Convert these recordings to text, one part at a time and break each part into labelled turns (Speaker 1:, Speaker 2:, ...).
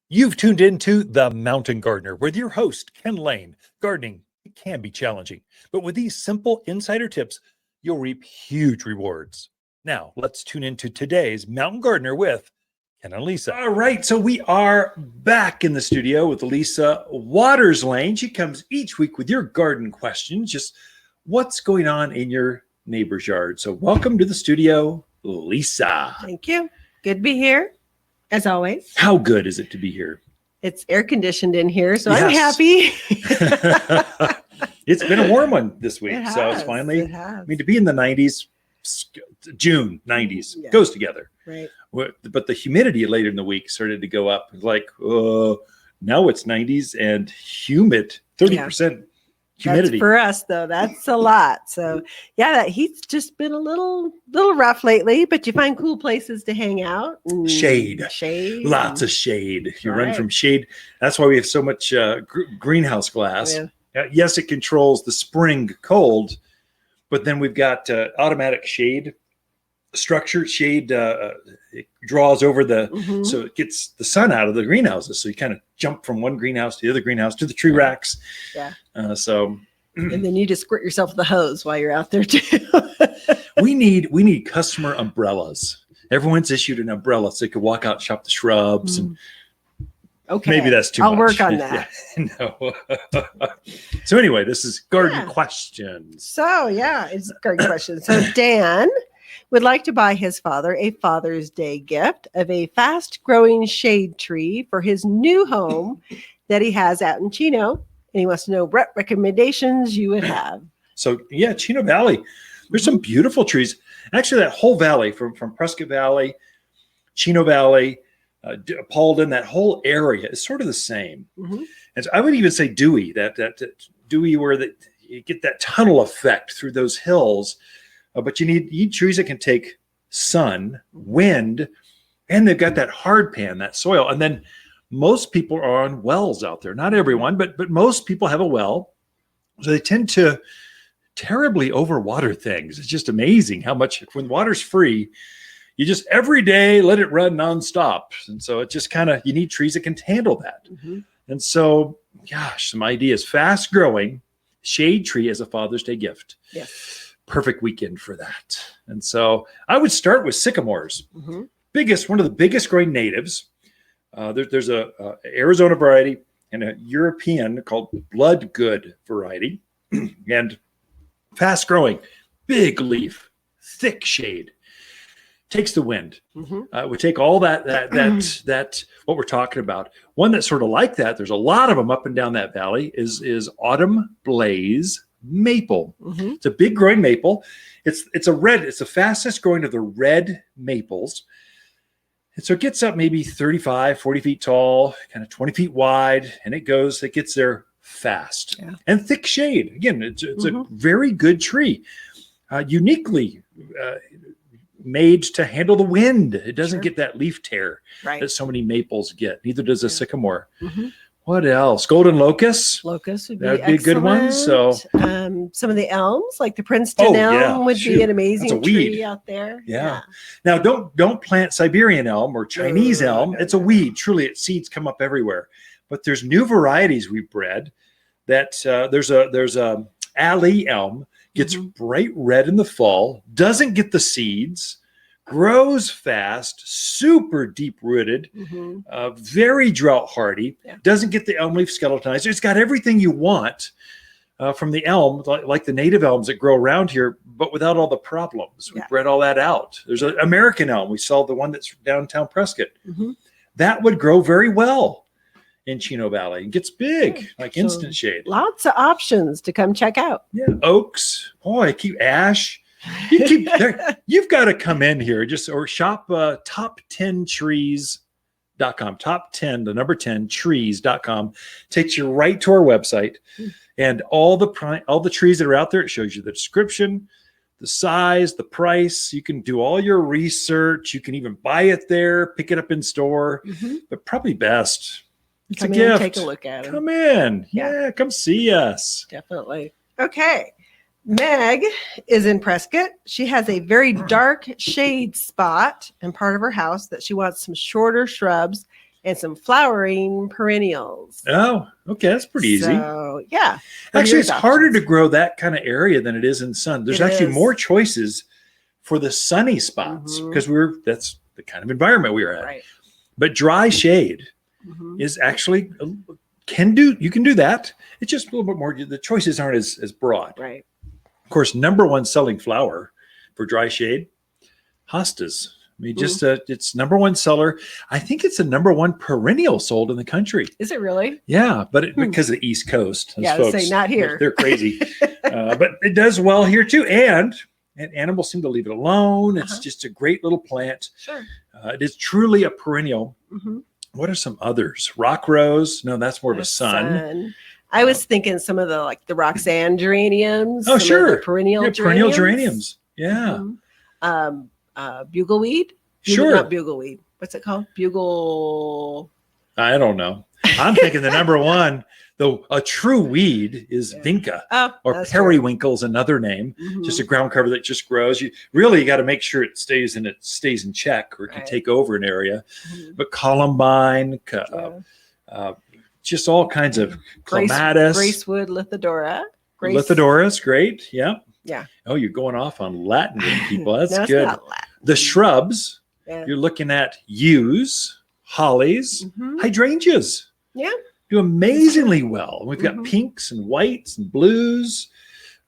Speaker 1: You've tuned into The Mountain Gardener with your host, Ken Lane. Gardening can be challenging, but with these simple insider tips, you'll reap huge rewards. Now, let's tune into today's Mountain Gardener with Ken and Lisa. All right, so we are back in the studio with Lisa Lain. She comes each week with your garden questions, just what's going on in your neighbor's yard. So welcome to the studio, Lisa.
Speaker 2: Thank you. Good to be here. As always.
Speaker 1: How good is it to be here?
Speaker 2: It's air conditioned in here, so
Speaker 1: Yes.
Speaker 2: I'm happy.
Speaker 1: It's been a warm one this week.
Speaker 2: It
Speaker 1: So it's
Speaker 2: has,
Speaker 1: finally,
Speaker 2: it has.
Speaker 1: I mean, to be in the 90s, June 90s,
Speaker 2: Yeah.
Speaker 1: goes together.
Speaker 2: Right.
Speaker 1: But the humidity later in the week started to go up. Like, now it's 90s and humid, 30% humidity.
Speaker 2: That's for us, though. That's a lot. So, yeah, that heat's just been a little rough lately, but you find cool places to hang out.
Speaker 1: Shade. Lots of shade. You run from shade. That's why we have so much greenhouse glass.
Speaker 2: Yeah.
Speaker 1: Yes, it controls the spring cold, but then we've got automatic shade structure. Shade it draws over so it gets the sun out of the greenhouses. So you kind of jump from one greenhouse to the other greenhouse to the tree racks.
Speaker 2: Yeah.
Speaker 1: And
Speaker 2: then you just squirt yourself with the hose while you're out there too.
Speaker 1: we need customer umbrellas. Everyone's issued an umbrella so they could walk out and shop the shrubs and
Speaker 2: okay.
Speaker 1: Maybe that's too much.
Speaker 2: I'll work on that.
Speaker 1: No. So anyway, this is garden questions.
Speaker 2: So it's garden questions. So Dan would like to buy his father a Father's Day gift of a fast-growing shade tree for his new home that he has out in Chino. And he wants to know what recommendations you would have.
Speaker 1: So Chino Valley, there's some beautiful trees. Actually, that whole valley from Prescott Valley, Chino Valley, Paulden, that whole area is sort of the same. And so I would even say Dewey, that Dewey where you get that tunnel effect through those hills. But you need trees that can take sun, wind, and they've got that hard pan, that soil. And then most people are on wells out there. Not everyone, but most people have a well. So they tend to terribly overwater things. It's just amazing how much, when water's free, you just every day let it run nonstop. And so it just you need trees that can handle that. And so, some ideas. Fast growing shade tree as a Father's Day gift.
Speaker 2: Yes.
Speaker 1: Perfect weekend for that. And so I would start with sycamores. One of the biggest growing natives. There's a Arizona variety and a European called Blood Good variety. And fast growing, big leaf, thick shade. Takes the wind. We take all that what we're talking about. One that's sort of like that, there's a lot of them up and down that valley, is Autumn Blaze maple. It's a big growing maple. It's the fastest growing of the red maples. And so it gets up maybe 35, 40 feet tall, kind of 20 feet wide, and it gets there fast. And thick shade. Again, it's a very good tree. Uniquely made to handle the wind. It doesn't get that leaf tear that so many maples get. Neither does a sycamore. What else? Golden locust.
Speaker 2: Locust would be
Speaker 1: That'd be a good one. So
Speaker 2: some of the elms, like the Princeton elm, would be an amazing tree out there.
Speaker 1: Now don't plant Siberian elm or Chinese elm. It's a weed. Truly, seeds come up everywhere. But there's new varieties we've bred. That there's a alley elm. Gets bright red in the fall, doesn't get the seeds, grows fast, super deep rooted, very drought hardy, doesn't get the elm leaf skeletonized. It's got everything you want from the elm, like the native elms that grow around here, but without all the problems. We bred all that out. There's an American elm. We saw the one that's downtown Prescott. That would grow very well in Chino Valley. It gets big, like instant shade.
Speaker 2: Lots of options to come check out.
Speaker 1: Oaks. Boy, ash. You've got to come in here or shop top10trees.com. Top 10, the number 10 trees.com takes you right to our website. And all the trees that are out there, it shows you the description, the size, the price. You can do all your research. You can even buy it there, pick it up in store, but probably best. It's a gift.
Speaker 2: Take a look at it.
Speaker 1: Come in. Come see us.
Speaker 2: Definitely. Okay. Meg is in Prescott. She has a very dark shade spot in part of her house that she wants some shorter shrubs and some flowering perennials.
Speaker 1: Oh, okay. That's pretty easy.
Speaker 2: So, yeah.
Speaker 1: Actually, it's harder to grow that kind of area than it is in sun. There's actually more choices for the sunny spots because that's the kind of environment we are at.
Speaker 2: Right.
Speaker 1: But dry shade is actually you can do that. It's just a little bit more. The choices aren't as broad.
Speaker 2: Right.
Speaker 1: Of course, number one selling flower for dry shade, hostas. I mean, just it's number one seller. I think it's the number one perennial sold in the country.
Speaker 2: Is it really?
Speaker 1: Yeah, but because of the East Coast,
Speaker 2: yeah,
Speaker 1: folks,
Speaker 2: say not here.
Speaker 1: They're crazy, but it does well here too. And animals seem to leave it alone. It's just a great little plant.
Speaker 2: Sure.
Speaker 1: It is truly a perennial. What are some others? Rock rose? No, that's more of a sun.
Speaker 2: I was thinking some of the Roxanne geraniums.
Speaker 1: Oh, sure.
Speaker 2: Perennial
Speaker 1: geraniums. Yeah.
Speaker 2: Bugleweed.
Speaker 1: Sure.
Speaker 2: Not bugleweed. What's it called? Bugle.
Speaker 1: I don't know. I'm thinking the number one, though, a true weed is vinca or periwinkle's another name. Just a ground cover that just grows. You got to make sure it stays in check, or it can take over an area. But columbine, just all kinds of clematis,
Speaker 2: gracewood, lithodora.
Speaker 1: Lithodora's great. Yeah.
Speaker 2: Yeah.
Speaker 1: Oh, you're going off on Latin, people. That's
Speaker 2: no,
Speaker 1: good.
Speaker 2: It's not Latin.
Speaker 1: The shrubs. You're looking at yews, hollies, hydrangeas.
Speaker 2: Yeah.
Speaker 1: Do amazingly well. We've got pinks and whites and blues.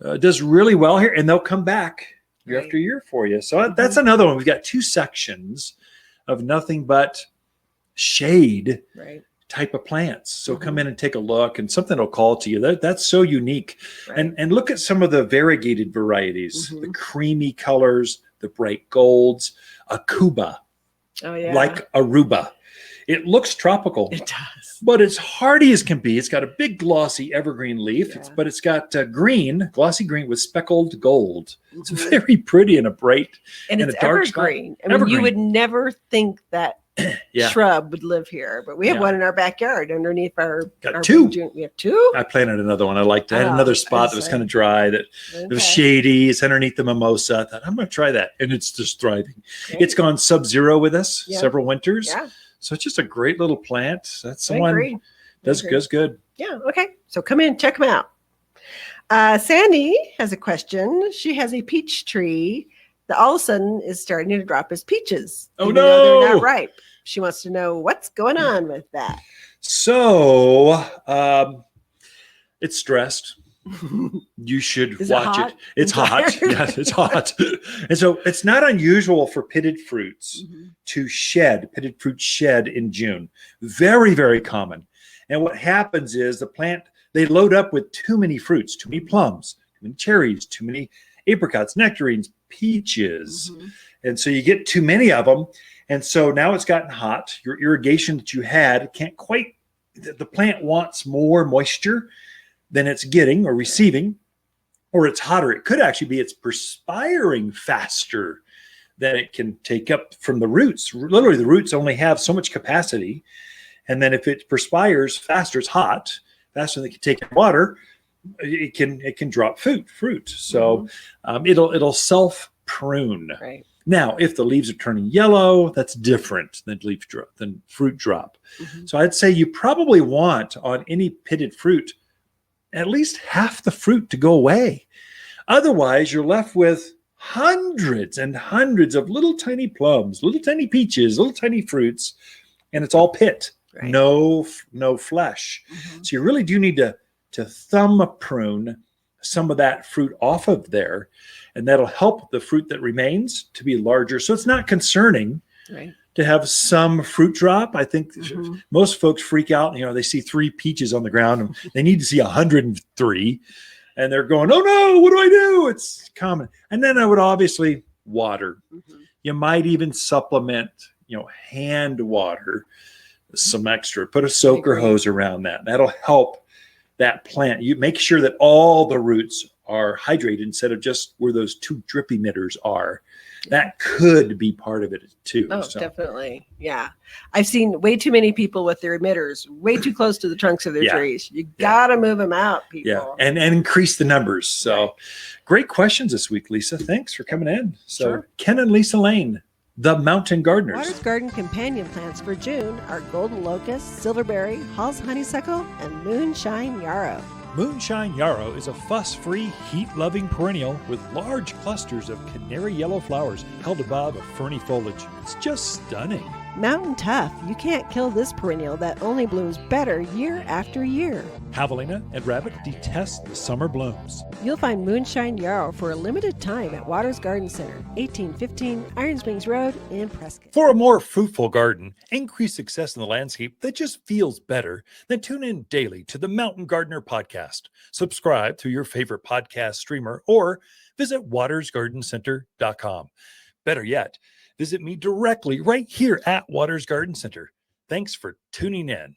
Speaker 1: Does really well here, and they'll come back year after year for you. So that's another one. We've got two sections of nothing but shade type of plants. So come in and take a look, and something will call to you. That's so unique. And look at some of the variegated varieties, the creamy colors, the bright golds, a Cuba, like Aruba. It looks tropical.
Speaker 2: It does.
Speaker 1: But it's hardy as can be. It's got a big glossy evergreen leaf, but it's got glossy green with speckled gold. It's very pretty and a bright
Speaker 2: and it's a dark evergreen. I mean, you would never think that shrub would live here, but we have one in our backyard underneath our
Speaker 1: two.
Speaker 2: We have two.
Speaker 1: I planted another one. I liked it. I had another spot that was kind of dry, that it was shady. It's underneath the mimosa. I thought, I'm going to try that. And it's just thriving. Okay. It's gone sub-zero with us several winters. Yeah. So it's just a great little plant. That's someone does good.
Speaker 2: Yeah. Okay. So come in, check them out. Sandy has a question. She has a peach tree that all of a sudden is starting to drop as peaches.
Speaker 1: Oh,
Speaker 2: no, they're not ripe. She wants to know what's going on with that.
Speaker 1: So it's stressed. You should watch it. It's hot. Yes, it's hot. And so it's not unusual for pitted fruits to shed. Pitted fruits shed in June. Very, very common. And what happens is the plant, they load up with too many fruits, too many plums, too many cherries, too many apricots, nectarines, peaches. And so you get too many of them. And so now it's gotten hot. Your irrigation that you had can't quite, the plant wants more moisture than it's getting or receiving, or it's hotter. It could actually be it's perspiring faster than it can take up from the roots. Literally, the roots only have so much capacity. And then if it perspires faster, it's hot, faster than it can take in water, it can drop fruit. So it'll self-prune.
Speaker 2: Right.
Speaker 1: Now, if the leaves are turning yellow, that's different than fruit drop. So I'd say you probably want on any pitted fruit at least half the fruit to go away. Otherwise, you're left with hundreds and hundreds of little tiny plums, little tiny peaches, little tiny fruits, and it's all pit, no flesh. So you really do need to thumb prune some of that fruit off of there, and that'll help the fruit that remains to be larger. So it's not concerning to have some fruit drop. I think most folks freak out. They see 3 peaches on the ground and they need to see 103, and they're going, "Oh no, what do I do?" It's common. And then I would obviously water. You might even supplement, hand water some extra. Put a soaker hose around that. That'll help that plant. You make sure that all the roots are hydrated instead of just where those 2 drip emitters are. That could be part of it too.
Speaker 2: Oh, definitely. Yeah. I've seen way too many people with their emitters way too close to the trunks of their trees. You got to move them out, people.
Speaker 1: Yeah. And increase the numbers. So great questions this week, Lisa. Thanks for coming in. So Ken and Lisa Lain, the Mountain Gardeners.
Speaker 2: Waters Garden companion plants for June are golden locust, silverberry, Hall's honeysuckle, and moonshine yarrow.
Speaker 1: Moonshine yarrow is a fuss-free, heat-loving perennial with large clusters of canary yellow flowers held above a ferny foliage. It's just stunning.
Speaker 2: Mountain tough, you can't kill this perennial that only blooms better year after year.
Speaker 1: Javelina and rabbit detest the summer blooms.
Speaker 2: You'll find moonshine yarrow for a limited time at Waters Garden Center, 1815 Iron Springs Road in Prescott.
Speaker 1: For a more fruitful garden, increase success in the landscape that just feels better, then tune in daily to the Mountain Gardener podcast. Subscribe through your favorite podcast streamer or visit watersgardencenter.com. Better yet, visit me directly right here at Waters Garden Center. Thanks for tuning in.